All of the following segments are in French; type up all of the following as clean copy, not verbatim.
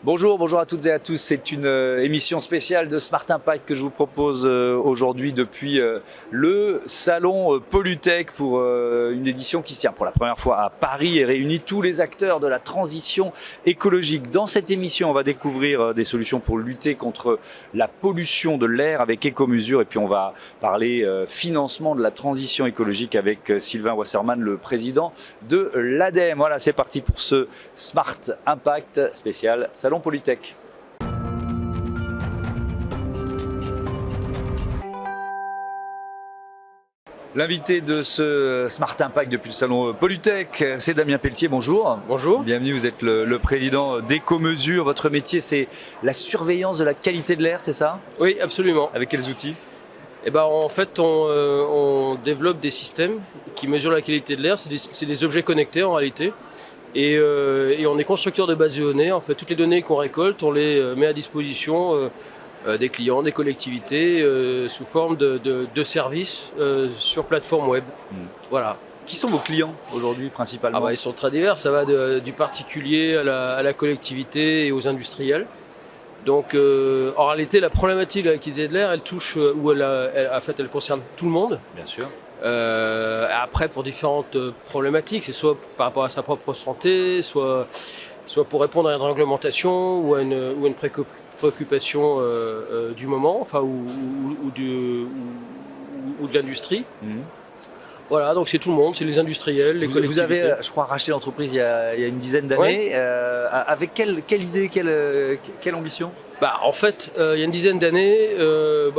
Bonjour à toutes et à tous. C'est une émission spéciale de Smart Impact que je vous propose aujourd'hui depuis le salon Polytech pour une édition qui se tient pour la première fois à Paris et réunit tous les acteurs de la transition écologique. Dans cette émission, on va découvrir des solutions pour lutter contre la pollution de l'air avec Ecomesure et puis on va parler financement de la transition écologique avec Sylvain Wasserman, le président de l'ADEME. Voilà, c'est parti pour ce Smart Impact spécial Salon Polytech. L'invité de ce Smart Impact depuis le salon Polytech, c'est Damien Pelletier, bonjour. Bonjour. Bienvenue, vous êtes le président d'Ecomesure. Votre métier, c'est la surveillance de la qualité de l'air, c'est ça? Oui, absolument. Avec quels outils? En fait, on développe des systèmes qui mesurent la qualité de l'air. C'est des objets connectés en réalité. Et on est constructeur de bases de données. En fait, toutes les données qu'on récolte, on les met à disposition des clients, des collectivités, sous forme de services sur plateforme web. Voilà. Qui sont vos clients aujourd'hui principalement? Ils sont très divers. Ça va du particulier à la collectivité et aux industriels. Donc, en réalité, la problématique de la qualité de l'air, elle touche, elle concerne tout le monde. Bien sûr. Après, pour différentes problématiques, c'est soit par rapport à sa propre santé, soit pour répondre à une réglementation ou à une préoccupation du moment, ou de l'industrie. Voilà, donc c'est tout le monde, c'est les industriels, les collectivités. Vous avez, je crois, racheté l'entreprise il y a une dizaine d'années. Ouais. Avec quelle idée, quelle ambition? En fait, il y a une dizaine d'années,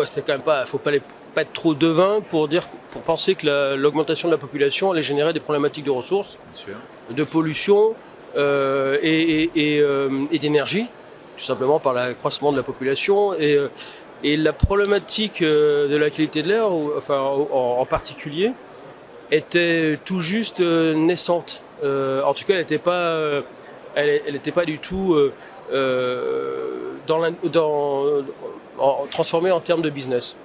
c'était quand même pas, faut pas être trop devin pour penser que l'augmentation de la population allait générer des problématiques de ressources, de pollution et d'énergie, tout simplement par l'accroissement de la population. Et la problématique de la qualité de l'air, en particulier, était tout juste naissante. En tout cas, elle n'était pas du tout transformée en termes de business.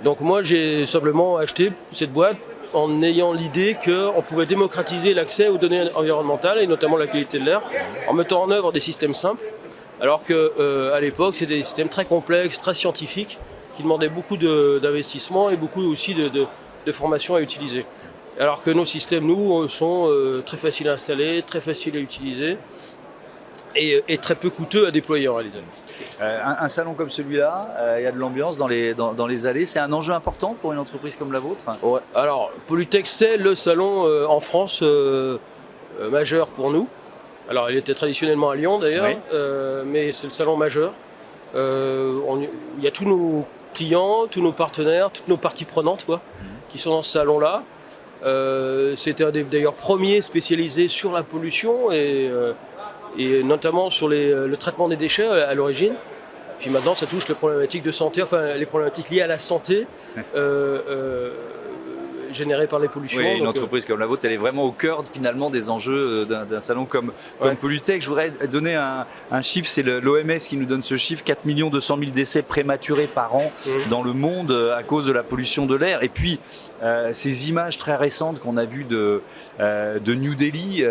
Donc moi, j'ai simplement acheté cette boîte en ayant l'idée qu'on pouvait démocratiser l'accès aux données environnementales et notamment la qualité de l'air en mettant en œuvre des systèmes simples, alors qu'à l'époque, c'était des systèmes très complexes, très scientifiques, qui demandaient beaucoup d'investissement et beaucoup aussi de formation à utiliser. Alors que nos systèmes, nous, sont très faciles à installer, très faciles à utiliser et très peu coûteux à déployer en réalité. Un salon comme celui-là, il y a de l'ambiance dans les allées. C'est un enjeu important pour une entreprise comme la vôtre? Ouais. Alors, Polytech, c'est le salon en France majeur pour nous. Alors, il était traditionnellement à Lyon d'ailleurs, oui. Mais c'est le salon majeur. Il y a tous nos clients, tous nos partenaires, toutes nos parties prenantes qui sont dans ce salon-là. C'était un des d'ailleurs premiers spécialisés sur la pollution et notamment sur le traitement des déchets à l'origine. Puis maintenant, ça touche les problématiques de santé, les problématiques liées à la santé générées par les pollutions. Oui, une entreprise comme la vôtre, elle est vraiment au cœur finalement des enjeux d'un salon comme Polytech. Je voudrais donner un chiffre, c'est l'OMS qui nous donne ce chiffre, 4 200 000 décès prématurés par an dans le monde à cause de la pollution de l'air. Et puis, ces images très récentes qu'on a vues de New Delhi,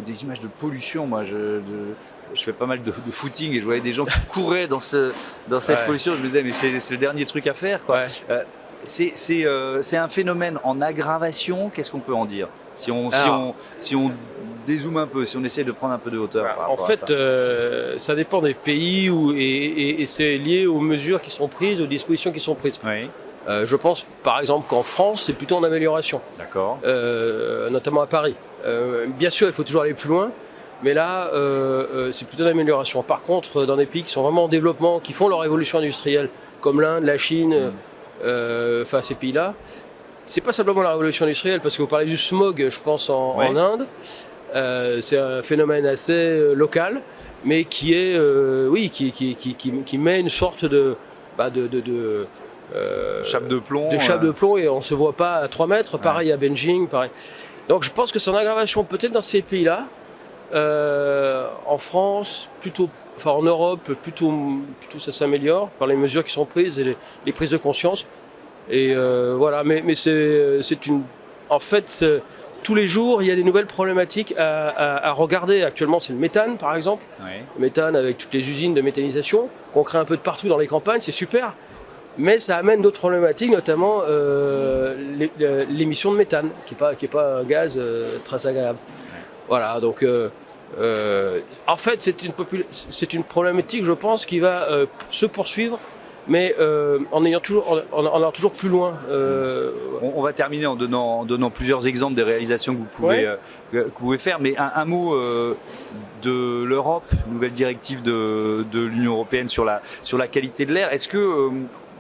des images de pollution, moi je fais pas mal de footing et je voyais des gens qui couraient dans cette pollution. Je me disais, mais c'est le dernier truc à faire, quoi. C'est un phénomène en aggravation. Qu'est-ce qu'on peut en dire si on dézoome un peu, si on essaie de prendre un peu de hauteur? En fait, ça dépend des pays et c'est lié aux mesures qui sont prises, aux dispositions qui sont prises. Oui. Je pense par exemple qu'en France, c'est plutôt en amélioration. D'accord. Notamment à Paris. Bien sûr, il faut toujours aller plus loin, mais là, c'est plutôt en amélioration. Par contre, dans des pays qui sont vraiment en développement, qui font leur évolution industrielle, comme l'Inde, la Chine, ces pays-là, c'est pas simplement la révolution industrielle, parce que vous parlez du smog, je pense, en Inde. C'est un phénomène assez local, mais qui est, qui met une sorte de chape de plomb. De chape de plomb, et on ne se voit pas à 3 mètres, pareil à Beijing, pareil. Donc je pense que c'est en aggravation peut-être dans ces pays-là. En France, en Europe, plutôt ça s'améliore par les mesures qui sont prises et les prises de conscience. Et voilà, mais c'est une. En fait, tous les jours, il y a des nouvelles problématiques à regarder. Actuellement, c'est le méthane, par exemple. Ouais. Le méthane avec toutes les usines de méthanisation qu'on crée un peu de partout dans les campagnes, c'est super. Mais ça amène d'autres problématiques, notamment l'émission de méthane, qui est pas un gaz très agréable. Ouais. Voilà, donc en fait, c'est une problématique, je pense, qui va se poursuivre, mais en allant toujours plus loin. On va terminer en donnant plusieurs exemples des réalisations que vous pouvez faire, mais un mot de l'Europe, nouvelle directive de l'Union européenne sur la qualité de l'air. Est-ce que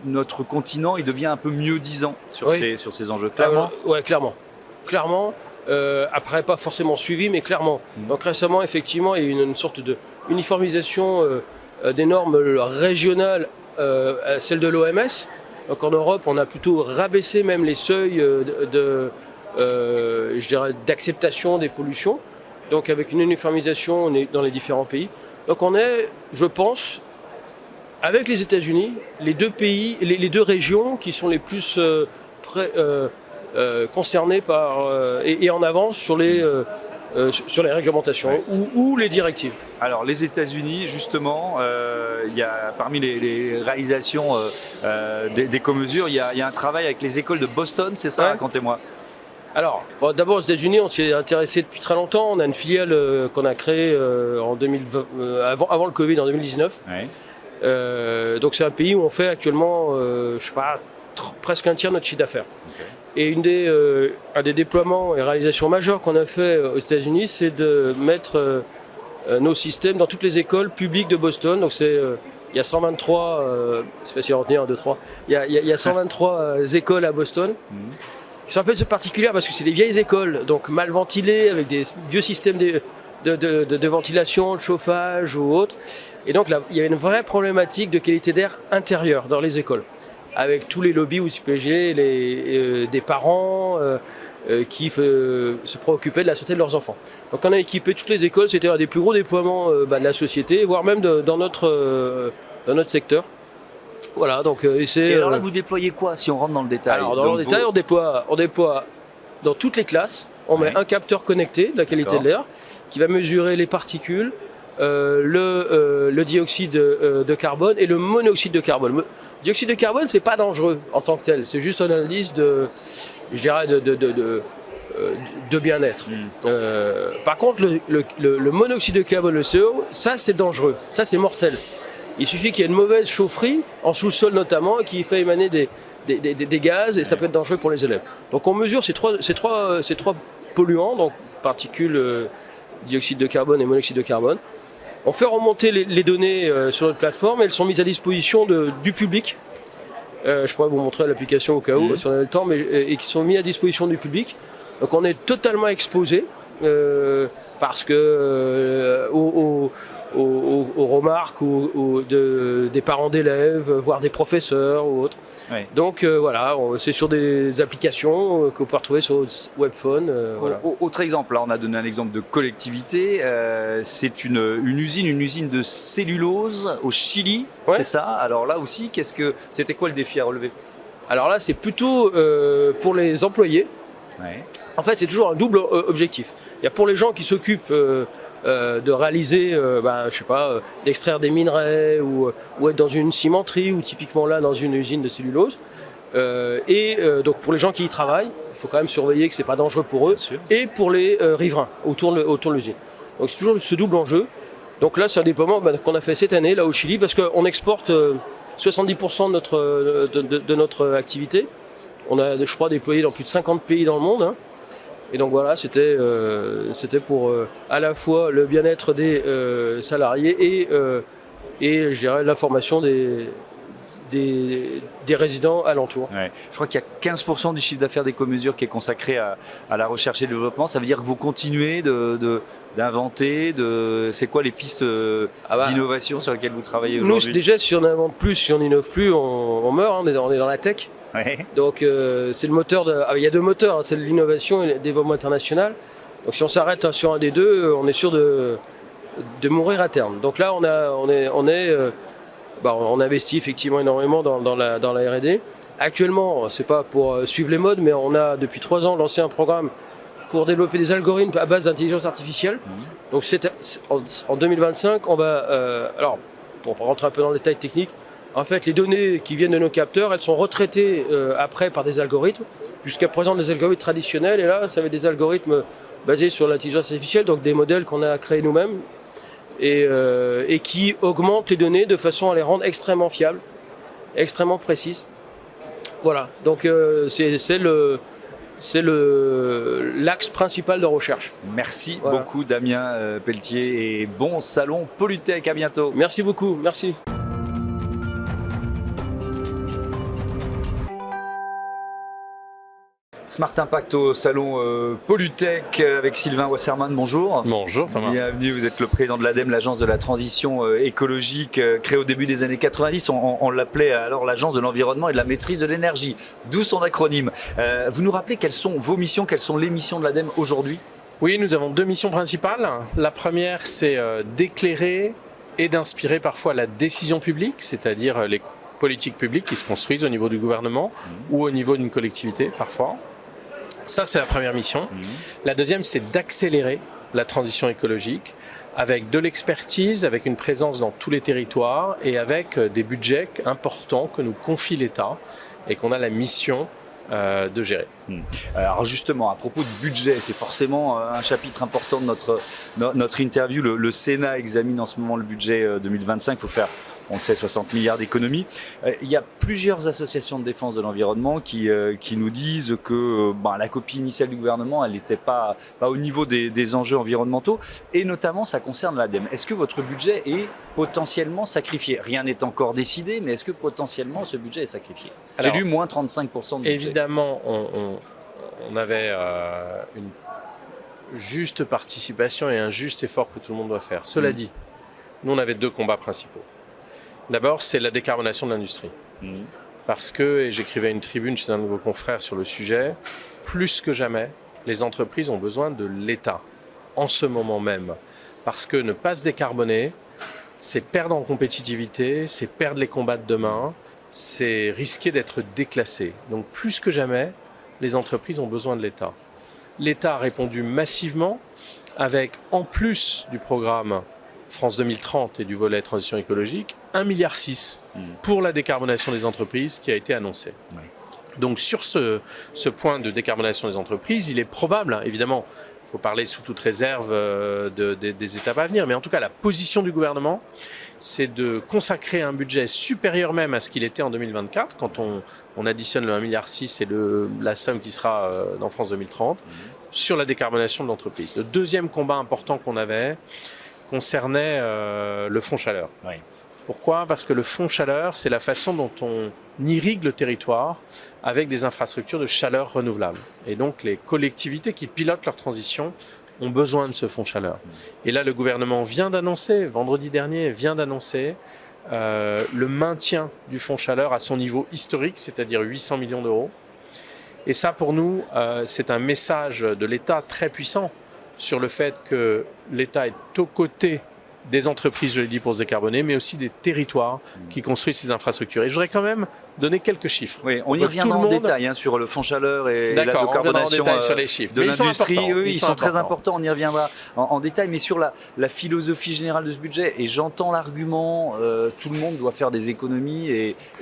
notre continent il devient un peu mieux disant sur ces enjeux, clairement? Oui, clairement. Après, pas forcément suivi, mais clairement. Donc récemment, effectivement, il y a eu une sorte de uniformisation des normes régionales à celle de l'OMS. Donc en Europe, on a plutôt rabaissé même les seuils d'acceptation des pollutions. Donc avec une uniformisation dans les différents pays. Donc on est, je pense, avec les États-Unis, les deux pays, les deux régions qui sont les plus concernés par et en avance sur les réglementations ou les directives. Alors les États-Unis, justement, il y a parmi les réalisations d'éco-mesures, il y a un travail avec les écoles de Boston, c'est ça? Racontez-moi. Alors, d'abord aux États-Unis, on s'y est intéressé depuis très longtemps. On a une filiale qu'on a créée en 2020, avant le Covid, en 2019. Ouais. Donc c'est un pays où on fait actuellement, presque un tiers de notre chiffre d'affaires. Okay. Et un des déploiements et réalisations majeures qu'on a fait aux États-Unis, c'est de mettre nos systèmes dans toutes les écoles publiques de Boston. Donc il y a 123, c'est facile à retenir, 1, 2, 3. Il y a 123 écoles à Boston. Qui sont un peu particulières parce que c'est des vieilles écoles, donc mal ventilées, avec des vieux systèmes de ventilation, de chauffage ou autre. Et donc là, il y a une vraie problématique de qualité d'air intérieure dans les écoles, avec tous les lobbies ou des parents qui se préoccupaient de la santé de leurs enfants. Donc on a équipé toutes les écoles, c'était un des plus gros déploiements de la société, voire même dans notre secteur. Voilà, donc et alors là, vous déployez quoi si on rentre dans le détail? Alors dans le détail, on déploie dans toutes les classes. On met un capteur connecté de la qualité de l'air qui va mesurer les particules, le dioxyde de carbone et le monoxyde de carbone. Le dioxyde de carbone, c'est pas dangereux en tant que tel. C'est juste un indice de bien-être. Par contre, le monoxyde de carbone, le CO, ça c'est dangereux. Ça c'est mortel. Il suffit qu'il y ait une mauvaise chaufferie, en sous-sol notamment, qui fait émaner des gaz et ça peut être dangereux pour les élèves. Donc on mesure ces trois polluants, donc particules, dioxyde de carbone et monoxyde de carbone. On fait remonter les données sur notre plateforme et elles sont mises à disposition du public. Je pourrais vous montrer l'application au cas où, si on a le temps, et qui sont mises à disposition du public. Donc on est totalement exposé parce que aux remarques des parents d'élèves, voire des professeurs ou autres. Ouais. Donc voilà, c'est sur des applications que vous pouvez retrouver sur Webphone. Voilà. Autre exemple, là on a donné un exemple de collectivité, c'est une usine de cellulose au Chili, c'est ça? Alors là aussi, c'était quoi le défi à relever? Alors là c'est plutôt pour les employés. Ouais. En fait c'est toujours un double objectif. Il y a pour les gens qui s'occupent de réaliser, d'extraire des minerais ou être dans une cimenterie ou typiquement là dans une usine de cellulose. Donc pour les gens qui y travaillent, il faut quand même surveiller que c'est pas dangereux pour eux. Et pour les riverains autour de l'usine. Donc c'est toujours ce double enjeu. Donc là c'est un déploiement qu'on a fait cette année là au Chili parce qu'on exporte 70% de notre activité. On a, je crois, déployé dans plus de 50 pays dans le monde. Hein. Et donc voilà, c'était pour à la fois le bien-être des salariés et je dirais l'information des résidents alentours. Ouais. Je crois qu'il y a 15% du chiffre d'affaires d'éco-mesures qui est consacré à la recherche et le développement. Ça veut dire que vous continuez d'inventer, c'est quoi les pistes d'innovation sur lesquelles vous travaillez aujourd'hui? Nous, déjà, si on invente plus, si on innove plus, on meurt. Hein, on est dans la tech. Ouais. Donc c'est le moteur il y a deux moteurs, hein, c'est l'innovation et le développement international. Donc si on s'arrête sur un des deux, on est sûr de mourir à terme. Donc là on investit effectivement énormément dans la R&D. Actuellement, c'est pas pour suivre les modes, mais on a depuis 3 ans lancé un programme pour développer des algorithmes à base d'intelligence artificielle. Donc en 2025, on va... alors, pour rentrer un peu dans le détail technique, en fait, les données qui viennent de nos capteurs, elles sont retraitées après par des algorithmes. Jusqu'à présent, des algorithmes traditionnels. Et là, ça va être des algorithmes basés sur l'intelligence artificielle, donc des modèles qu'on a créés nous-mêmes et qui augmentent les données de façon à les rendre extrêmement fiables, extrêmement précises. Voilà, donc c'est l'axe principal de recherche. Merci beaucoup Damien Pelletier et bon salon Polytech, à bientôt. Merci beaucoup, merci. Smart Impact au salon Polytech avec Sylvain Wasserman, bonjour. Bonjour Thomas. Bienvenue, vous êtes le président de l'ADEME, l'agence de la transition écologique créée au début des années 90. On l'appelait alors l'agence de l'environnement et de la maîtrise de l'énergie, d'où son acronyme. Vous nous rappelez quelles sont vos missions, quelles sont les missions de l'ADEME aujourd'hui? Oui, nous avons deux missions principales. La première, c'est d'éclairer et d'inspirer parfois la décision publique, c'est-à-dire les politiques publiques qui se construisent au niveau du gouvernement ou au niveau d'une collectivité parfois. Ça, c'est la première mission. La deuxième, c'est d'accélérer la transition écologique avec de l'expertise, avec une présence dans tous les territoires et avec des budgets importants que nous confie l'État et qu'on a la mission de gérer. Alors justement, à propos de budget, c'est forcément un chapitre important de notre interview. Le Sénat examine en ce moment le budget 2025. Il faut faire, on le sait, 60 milliards d'économies. Il y a plusieurs associations de défense de l'environnement qui nous disent que la copie initiale du gouvernement, elle n'était pas au niveau des enjeux environnementaux. Et notamment, ça concerne l'ADEME. Est-ce que votre budget est potentiellement sacrifié? Rien n'est encore décidé, mais est-ce que potentiellement ce budget est sacrifié? J'ai lu moins 35% de budget. Évidemment, on avait une juste participation et un juste effort que tout le monde doit faire. Cela dit, nous on avait deux combats principaux. D'abord, c'est la décarbonation de l'industrie. Parce que, et j'écrivais une tribune chez un de vos confrères sur le sujet, plus que jamais, les entreprises ont besoin de l'État, en ce moment même. Parce que ne pas se décarboner, c'est perdre en compétitivité, c'est perdre les combats de demain, c'est risquer d'être déclassé. Donc plus que jamais, les entreprises ont besoin de l'État. L'État a répondu massivement avec, en plus du programme France 2030 et du volet transition écologique, 1,6 milliard pour la décarbonation des entreprises qui a été annoncé. Oui. Donc sur ce point de décarbonation des entreprises, il est probable, évidemment, il faut parler sous toute réserve des étapes à venir, mais en tout cas la position du gouvernement, c'est de consacrer un budget supérieur même à ce qu'il était en 2024, quand on additionne le 1,6 milliard et la somme qui sera dans France 2030, sur la décarbonation de l'entreprise. Le deuxième combat important qu'on avait concernait le fonds chaleur. Oui. Pourquoi? Parce que le fonds chaleur, c'est la façon dont on irrigue le territoire avec des infrastructures de chaleur renouvelables. Et donc les collectivités qui pilotent leur transition ont besoin de ce fonds chaleur. Et là, le gouvernement vient d'annoncer, vendredi dernier, le maintien du fonds chaleur à son niveau historique, c'est-à-dire 800 millions d'euros. Et ça, pour nous, c'est un message de l'État très puissant sur le fait que l'État est aux côtés des entreprises, je l'ai dit, pour se décarboner, mais aussi des territoires qui construisent ces infrastructures. Et je voudrais quand même donner quelques chiffres. Oui, on y reviendra en détail sur le fonds chaleur et la décarbonation sur les chiffres. De l'industrie. Ils sont très importants, on y reviendra en détail, mais sur la philosophie générale de ce budget. Et j'entends l'argument, tout le monde doit faire des économies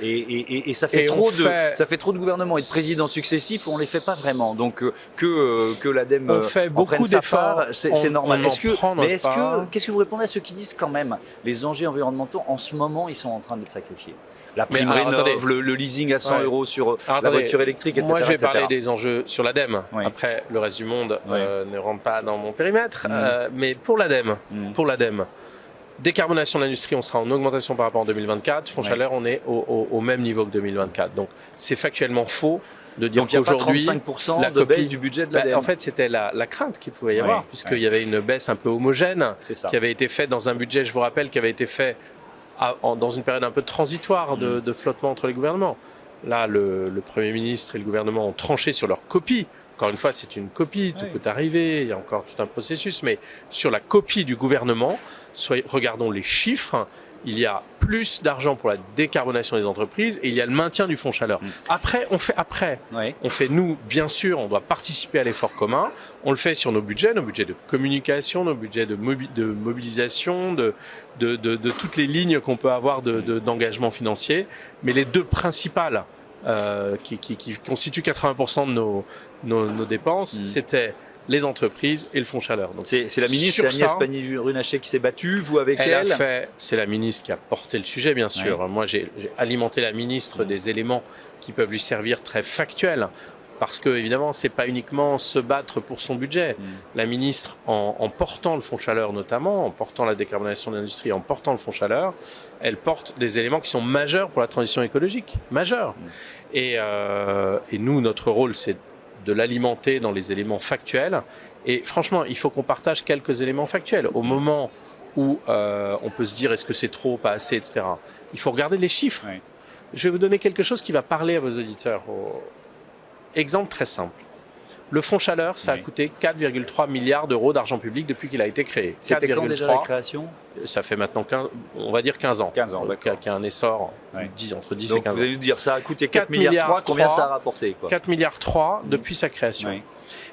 et ça fait trop de gouvernements et de présidents successifs, on ne les fait pas vraiment. Donc que l'ADEME en prenne sa part, c'est normal. Qu'est-ce que vous répondez à ceux qui disent quand même les enjeux environnementaux en ce moment, ils sont en train d'être sacrifiés? La prime rénov, le leasing à 100 euros sur la voiture électrique, etc. Moi, je vais parler des enjeux sur l'ADEME. Oui. Après, le reste du monde ne rentre pas dans mon périmètre. Mais pour l'ADEME, décarbonation de l'industrie, on sera en augmentation par rapport à 2024. Fonds chaleur, on est au même niveau que 2024. Donc, c'est factuellement faux de dire qu'aujourd'hui, il n'y a pas 35% de baisse du budget de l'ADEME. En fait, c'était la crainte qu'il pouvait y avoir, puisqu'il y avait une baisse un peu homogène qui avait été faite dans un budget, je vous rappelle, qui avait été fait dans une période un peu transitoire de flottement entre les gouvernements. Là, le Premier ministre et le gouvernement ont tranché sur leur copie. Encore une fois, c'est une copie, tout peut arriver, il y a encore tout un processus, mais sur la copie du gouvernement, regardons les chiffres, il y a plus d'argent pour la décarbonation des entreprises et il y a le maintien du fonds chaleur. Après, on fait nous, bien sûr, on doit participer à l'effort commun. On le fait sur nos budgets de communication, nos budgets de mobilisation, de toutes les lignes qu'on peut avoir d'engagement financier. Mais les deux principales qui constituent 80% de nos dépenses, c'était les entreprises et le fonds chaleur. Donc, c'est la ministre, c'est Agnès Pannier-Runacher qui s'est battue, vous avec elle. C'est la ministre qui a porté le sujet, bien sûr. Ouais. Moi, j'ai alimenté la ministre des éléments qui peuvent lui servir très factuels. Parce que, évidemment, c'est pas uniquement se battre pour son budget. La ministre, en portant le fonds chaleur notamment, en portant la décarbonation de l'industrie, en portant le fonds chaleur, elle porte des éléments qui sont majeurs pour la transition écologique. Majeurs. Et nous, notre rôle, c'est de l'alimenter dans les éléments factuels. Et franchement, il faut qu'on partage quelques éléments factuels. Au moment où on peut se dire est-ce que c'est trop, pas assez, etc. Il faut regarder les chiffres. Oui. Je vais vous donner quelque chose qui va parler à vos auditeurs. Exemple très simple. Le fonds chaleur, ça a coûté 4,3 milliards d'euros d'argent public depuis qu'il a été créé. C'était quand déjà la création ? Ça fait maintenant, on va dire 15 ans. 15 ans, d'accord. Qui a un essor entre 10 Donc et 15 ans. Vous allez nous dire, ça a coûté 4 milliards 3, combien ça a rapporté quoi ? 4 milliards 3 depuis sa création. Oui.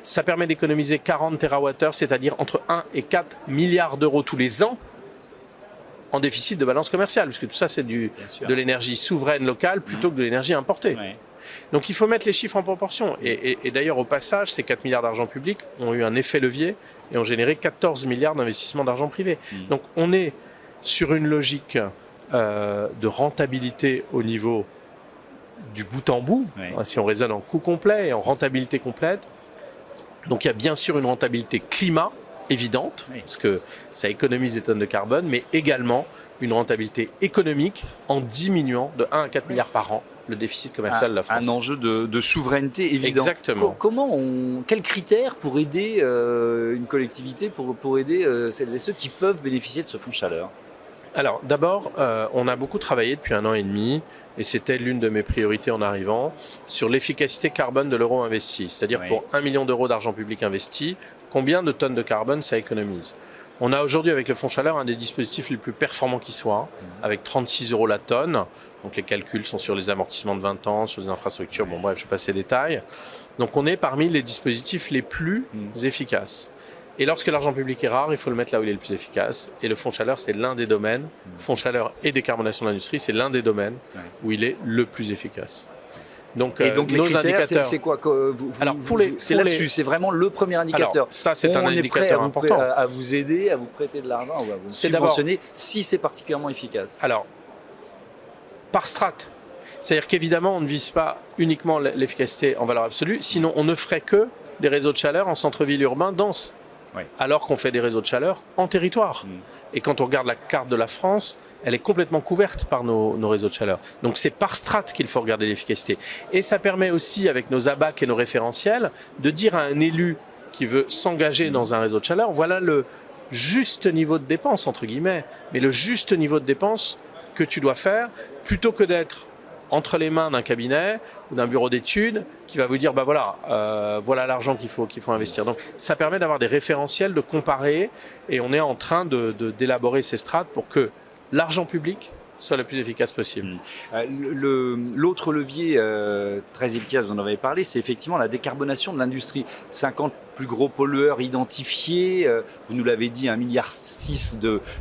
Ça permet d'économiser 40 TWh, c'est-à-dire entre 1 et 4 milliards d'euros tous les ans en déficit de balance commerciale, puisque tout ça c'est de l'énergie souveraine locale plutôt que de l'énergie importée. Oui. Donc il faut mettre les chiffres en proportion. Et d'ailleurs, au passage, ces 4 milliards d'argent public ont eu un effet levier et ont généré 14 milliards d'investissements d'argent privé. Donc on est sur une logique de rentabilité au niveau du bout en bout, si on raisonne en coût complet et en rentabilité complète. Donc il y a bien sûr une rentabilité climat évidente, parce que ça économise des tonnes de carbone, mais également une rentabilité économique en diminuant de 1 à 4 milliards par an le déficit commercial de la France. Un enjeu de souveraineté évident. Exactement. Quels critères pour aider une collectivité, pour aider celles et ceux qui peuvent bénéficier de ce fonds chaleur ? Alors d'abord, on a beaucoup travaillé depuis 1 an et demi, et c'était l'une de mes priorités en arrivant, sur l'efficacité carbone de l'euro investi. C'est-à-dire pour 1 million d'euros d'argent public investi, combien de tonnes de carbone ça économise ? On a aujourd'hui avec le fonds chaleur un des dispositifs les plus performants qui soit, avec 36 € la tonne. Donc les calculs sont sur les amortissements de 20 ans, sur les infrastructures, bon bref, je passe les détails. Donc on est parmi les dispositifs les plus efficaces. Et lorsque l'argent public est rare, il faut le mettre là où il est le plus efficace. Et le fonds chaleur, c'est l'un des domaines, fonds chaleur et décarbonation de l'industrie, c'est l'un des domaines où il est le plus efficace. Donc, et donc nos indicateurs, c'est quoi c'est là-dessus, c'est vraiment le premier indicateur. Alors, ça, c'est un indicateur important. À vous aider, à vous prêter de l'argent ou à vous subventionner si c'est particulièrement efficace. Alors, par strate. C'est-à-dire qu'évidemment, on ne vise pas uniquement l'efficacité en valeur absolue, sinon on ne ferait que des réseaux de chaleur en centre-ville urbain dense, alors qu'on fait des réseaux de chaleur en territoire. Et quand on regarde la carte de la France, elle est complètement couverte par nos réseaux de chaleur. Donc c'est par strate qu'il faut regarder l'efficacité. Et ça permet aussi, avec nos ABAC et nos référentiels, de dire à un élu qui veut s'engager dans un réseau de chaleur, voilà le juste niveau de dépense, entre guillemets, mais le juste niveau de dépense que tu dois faire, plutôt que d'être entre les mains d'un cabinet ou d'un bureau d'études qui va vous dire bah voilà, voilà l'argent qu'il faut investir. Donc ça permet d'avoir des référentiels, de comparer, et on est en train d'élaborer ces strates pour que l'argent public soit le plus efficace possible. L'autre levier très efficace, vous en avez parlé, c'est effectivement la décarbonation de l'industrie. 50 plus gros pollueurs identifiés, vous nous l'avez dit, 1,6 milliard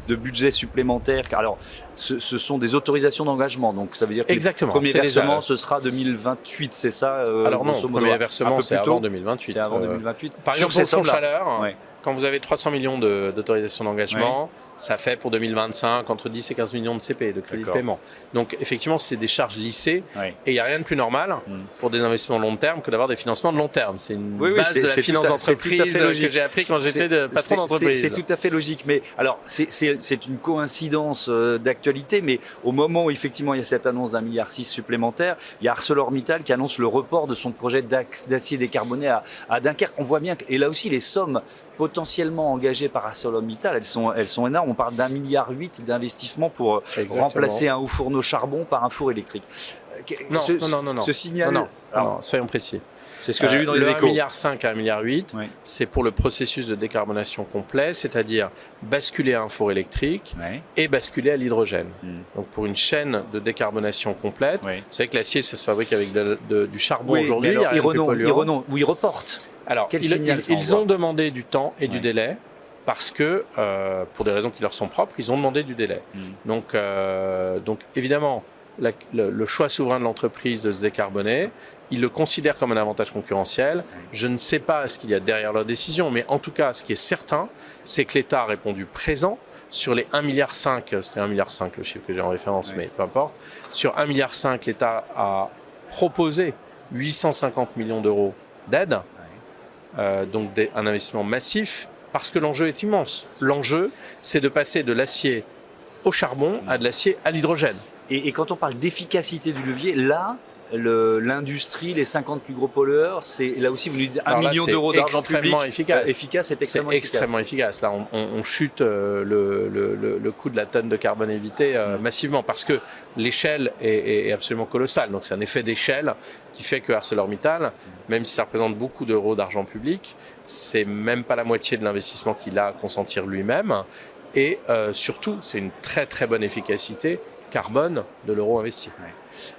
de budget supplémentaire. Alors, ce sont des autorisations d'engagement, donc ça veut dire que le premier versement, ce sera 2028, c'est ça Alors non, le premier versement, c'est avant 2028. C'est avant 2028. Par exemple, pour le fonds chaleur, quand vous avez 300 millions d'autorisations d'engagement, ça fait pour 2025 entre 10 et 15 millions de CP, de crédit de paiement. Donc effectivement, c'est des charges lissées, et il n'y a rien de plus normal pour des investissements long terme que d'avoir des financements de long terme. C'est une base de la finance d'entreprise que j'ai appris quand j'étais patron d'entreprise. C'est tout à fait logique, mais alors c'est une coïncidence d'actualité, mais au moment où effectivement il y a cette annonce d'1,6 milliard supplémentaire, il y a ArcelorMittal qui annonce le report de son projet d'acier décarboné à Dunkerque. On voit bien que, et là aussi les sommes potentiellement engagées par ArcelorMittal, elles sont énormes. On parle d'1,8 milliard d'investissement pour remplacer un haut fourneau charbon par un four électrique. Non, ce signal. Non, soyons précis. C'est ce que j'ai vu dans les échos. 1,5 milliard à 1,8 milliard, Oui. c'est pour le processus de décarbonation complet, c'est-à-dire basculer à un four électrique Oui. et basculer à l'hydrogène. Donc pour une chaîne de décarbonation complète, Oui. vous savez que l'acier, ça se fabrique avec du charbon Oui, aujourd'hui. mais alors, il y a rien de plus polluant. ils reportent. Alors, Quel signal ça ils envoie ont demandé du temps et du Oui. délai parce que, pour des raisons qui leur sont propres, ils ont demandé du délai. Donc évidemment, le choix souverain de l'entreprise de se décarboner, ils le considèrent comme un avantage concurrentiel. Je ne sais pas ce qu'il y a derrière leur décision, mais en tout cas, ce qui est certain, c'est que l'État a répondu présent sur les 1,5 milliard, c'était 1,5 milliard le chiffre que j'ai en référence, mais peu importe. Sur 1,5 milliard, l'État a proposé 850 millions d'euros d'aide, donc un investissement massif, parce que l'enjeu est immense. L'enjeu, c'est de passer de l'acier au charbon à de l'acier à l'hydrogène. Et quand on parle d'efficacité du levier, là, l'industrie, les 50 plus gros pollueurs, c'est là aussi, vous nous dites 1 million d'euros d'argent public. Efficace. C'est extrêmement efficace. Extrêmement efficace. Là, on chute le coût de la tonne de carbone évité massivement parce que l'échelle est absolument colossale. Donc c'est un effet d'échelle qui fait que ArcelorMittal, même si ça représente beaucoup d'euros d'argent public, c'est même pas la moitié de l'investissement qu'il a à consentir lui-même. Et surtout, c'est une très très bonne efficacité carbone de l'euro investi.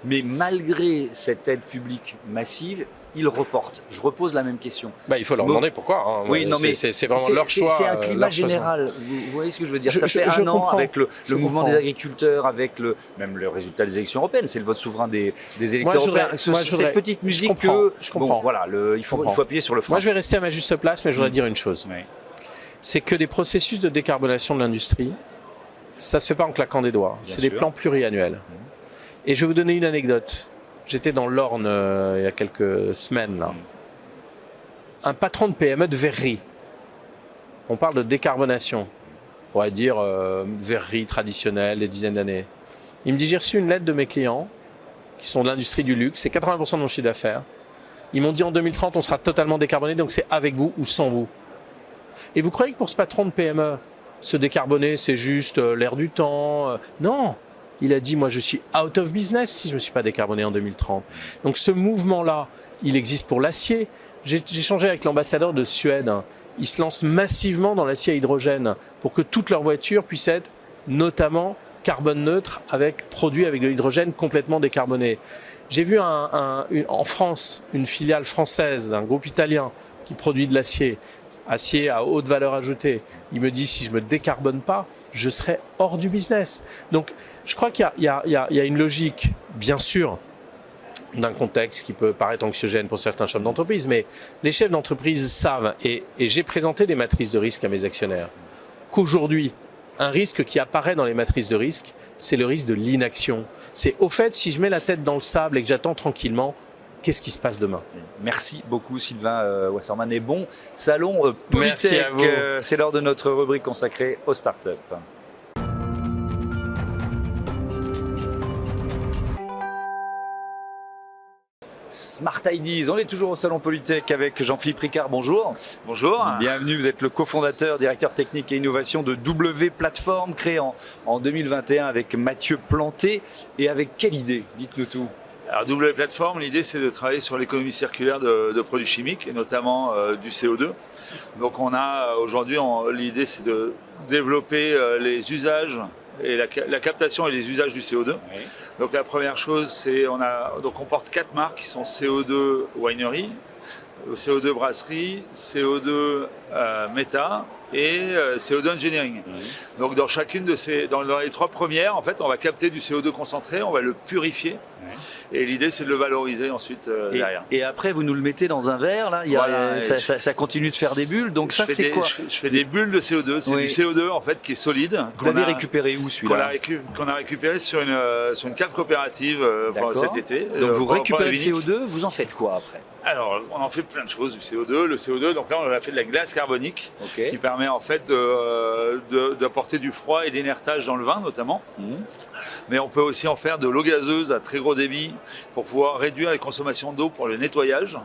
Mais malgré cette aide publique massive, ils reportent. Je repose la même question. Il faut leur demander pourquoi. Hein. Oui, non, mais c'est vraiment leur choix. C'est un climat général. Vous voyez ce que je veux dire? Ça fait un an comprends. avec le mouvement des agriculteurs, avec même le résultat des élections européennes. C'est le vote souverain des électeurs européens. Cette petite musique je comprends. Bon, voilà, il faut appuyer sur le frein. Moi, je vais rester à ma juste place, mais je voudrais dire une chose. Oui. C'est que des processus de décarbonation de l'industrie, ça ne se fait pas en claquant des doigts. C'est des plans pluriannuels. Et je vais vous donner une anecdote. J'étais dans l'Orne il y a quelques semaines. Là. Un patron de PME de verrerie. On parle de décarbonation. On pourrait dire verrerie traditionnelle, des dizaines d'années. Il me dit, j'ai reçu une lettre de mes clients, qui sont de l'industrie du luxe, c'est 80% de mon chiffre d'affaires. Ils m'ont dit, en 2030, on sera totalement décarboné, donc c'est avec vous ou sans vous. Et vous croyez que pour ce patron de PME, se décarboner, c'est juste l'air du temps? Non. Il a dit, moi je suis out of business si je ne me suis pas décarboné en 2030. Donc ce mouvement-là, il existe pour l'acier. J'ai échangé avec l'ambassadeur de Suède. Ils se lancent massivement dans l'acier à hydrogène pour que toutes leurs voitures puissent être notamment carbone neutre, produits avec de l'hydrogène complètement décarboné. J'ai vu en France une filiale française d'un groupe italien qui produit de l'acier à haute valeur ajoutée. Il me dit, si je ne me décarbone pas, je serai hors du business. Donc, je crois qu'il y a une logique, bien sûr, d'un contexte qui peut paraître anxiogène pour certains chefs d'entreprise, mais les chefs d'entreprise savent, et j'ai présenté des matrices de risque à mes actionnaires, qu'aujourd'hui, un risque qui apparaît dans les matrices de risque, c'est le risque de l'inaction. C'est au fait, si je mets la tête dans le sable et que j'attends tranquillement, qu'est-ce qui se passe demain? Merci beaucoup Sylvain Wasserman et bon salon Polytech. Merci à vous. C'est l'heure de notre rubrique consacrée aux startups. Smart Ideas, on est toujours au salon Polytech avec Jean-Philippe Ricard, bonjour. Bonjour. Bienvenue, vous êtes le cofondateur, directeur technique et innovation de W Platform, créé en 2021 avec Mathieu Planté. Et avec quelle idée? Dites-nous tout. Alors W Platform, l'idée c'est de travailler sur l'économie circulaire de produits chimiques et notamment du CO2. Donc on a aujourd'hui, l'idée c'est de développer les usages et la captation et les usages du CO2. Oui. Donc la première chose, c'est on porte 4 marques qui sont CO2 Winery, CO2 Brasserie, CO2 Meta et CO2 Engineering. Donc dans chacune de dans les 3 premières, en fait, on va capter du CO2 concentré, on va le purifier. Et l'idée, c'est de le valoriser ensuite derrière. Et après, vous nous le mettez dans un verre, là, voilà, ça continue de faire des bulles. Donc ça, c'est quoi? Je fais des bulles de CO2. C'est du CO2 en fait qui est solide. Vous l'avez récupéré où celui-là? Qu'on a récupéré sur une cave coopérative cet été. Donc vous récupérez le CO2, vous en faites quoi après? Alors, on en fait plein de choses du CO2. Le CO2, donc là, on a fait de la glace carbonique qui permet en fait d'apporter du froid et d'inertage dans le vin notamment. Mais on peut aussi en faire de l'eau gazeuse à très gros débit pour pouvoir réduire les consommations d'eau pour le nettoyage.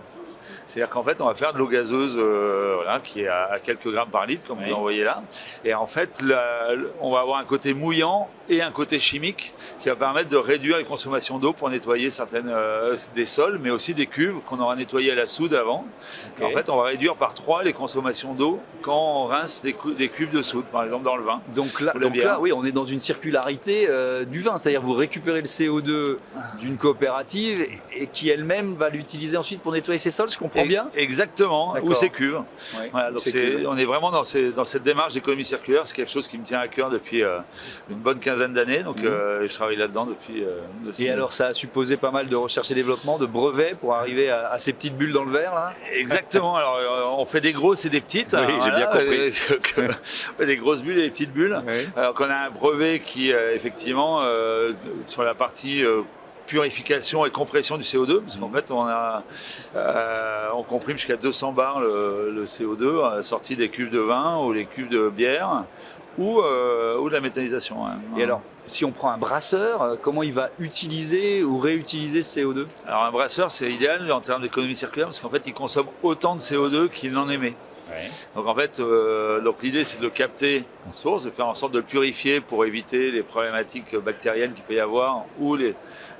C'est-à-dire qu'en fait, on va faire de l'eau gazeuse voilà, qui est à quelques grammes par litre, comme vous en voyez là. Et en fait, on va avoir un côté mouillant et un côté chimique qui va permettre de réduire les consommations d'eau pour nettoyer certaines des sols, mais aussi des cuves qu'on aura nettoyées à la soude avant. En fait, on va réduire par 3 les consommations d'eau quand on rince des cuves de soude, par exemple dans le vin. Donc là, oui, on est dans une circularité du vin, c'est-à-dire vous récupérez le CO2 d'une coopérative et qui elle-même va l'utiliser ensuite pour nettoyer ses sols, je comprends bien? Exactement, ou ses cuves. Ouais, voilà, donc on est vraiment dans cette démarche d'économie circulaire, c'est quelque chose qui me tient à cœur depuis une bonne quinzaine d'années, donc je travaille là-dedans depuis. Et alors ça a supposé pas mal de recherche et développement, de brevets pour arriver à ces petites bulles dans le verre là? Exactement, alors on fait des grosses et des petites. Oui, j'ai bien compris. On fait des grosses bulles et des petites bulles. Oui. Alors qu'on a un brevet qui effectivement sur la partie purification et compression du CO2, parce qu'en fait on comprime jusqu'à 200 bars le CO2 sorti des cuves de vin ou les cuves de bière ou de la méthanisation. Hein. Et alors, si on prend un brasseur, comment il va utiliser ou réutiliser ce CO2? Alors un brasseur, c'est idéal en termes d'économie circulaire, parce qu'en fait il consomme autant de CO2 qu'il en émet. Ouais. Donc en fait, l'idée c'est de le capter en source, de faire en sorte de le purifier pour éviter les problématiques bactériennes qu'il peut y avoir ou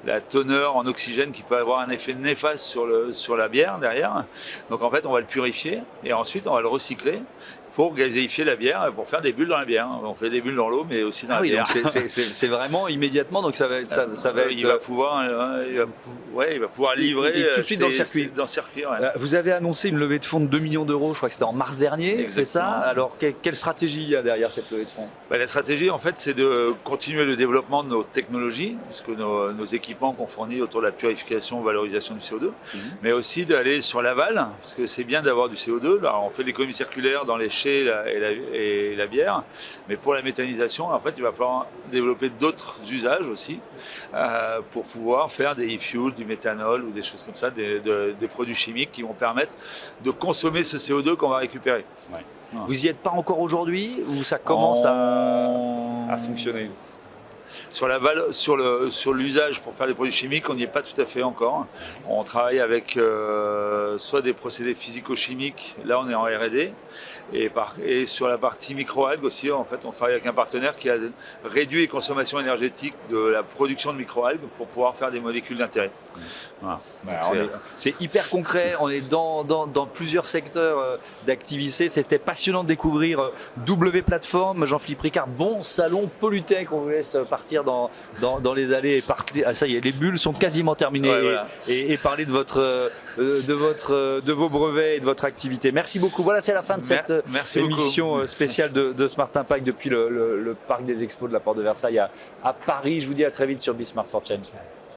la teneur en oxygène qui peut avoir un effet néfaste sur la bière derrière. Donc en fait, on va le purifier et ensuite on va le recycler pour gazéifier la bière et pour faire des bulles dans la bière. On fait des bulles dans l'eau, mais aussi dans la bière. Donc c'est vraiment immédiatement, donc ça va être. Il va pouvoir livrer et tout de suite dans le circuit. Ouais. Vous avez annoncé une levée de fonds de 2 millions d'euros, je crois que c'était en mars dernier, c'est ça? Alors quelle stratégie il y a derrière cette levée de fonds? La stratégie, en fait, c'est de continuer le développement de nos technologies, puisque nos équipements qu'on fournit autour de la purification, valorisation du CO2, mais aussi d'aller sur l'aval, parce que c'est bien d'avoir du CO2. Là, on fait l'économie circulaire dans les chais et la bière, mais pour la méthanisation, en fait, il va falloir développer d'autres usages aussi pour pouvoir faire des e-fuels, du méthanol ou des choses comme ça, des produits chimiques qui vont permettre de consommer ce CO2 qu'on va récupérer. Ouais. Vous n'y êtes pas encore aujourd'hui ou ça commence à fonctionner? Sur l'usage pour faire des produits chimiques, on n'y est pas tout à fait encore. On travaille avec soit des procédés physico-chimiques, là on est en R&D, et sur la partie microalgues aussi, en fait, on travaille avec un partenaire qui a réduit les consommations énergétiques de la production de microalgues pour pouvoir faire des molécules d'intérêt. Voilà. C'est hyper concret, on est dans plusieurs secteurs d'activité. C'était passionnant de découvrir W Platform. Jean-Philippe Ricard, bon salon Pollutech, on vous laisse partir dans les allées et partir. Ah, ça y est, les bulles sont quasiment terminées. Ouais, voilà. et parler de vos brevets et de votre activité. Merci beaucoup. Voilà, c'est la fin de cette émission spéciale de Smart Impact depuis le parc des expos de la Porte de Versailles à Paris. Je vous dis à très vite sur Be Smart for Change.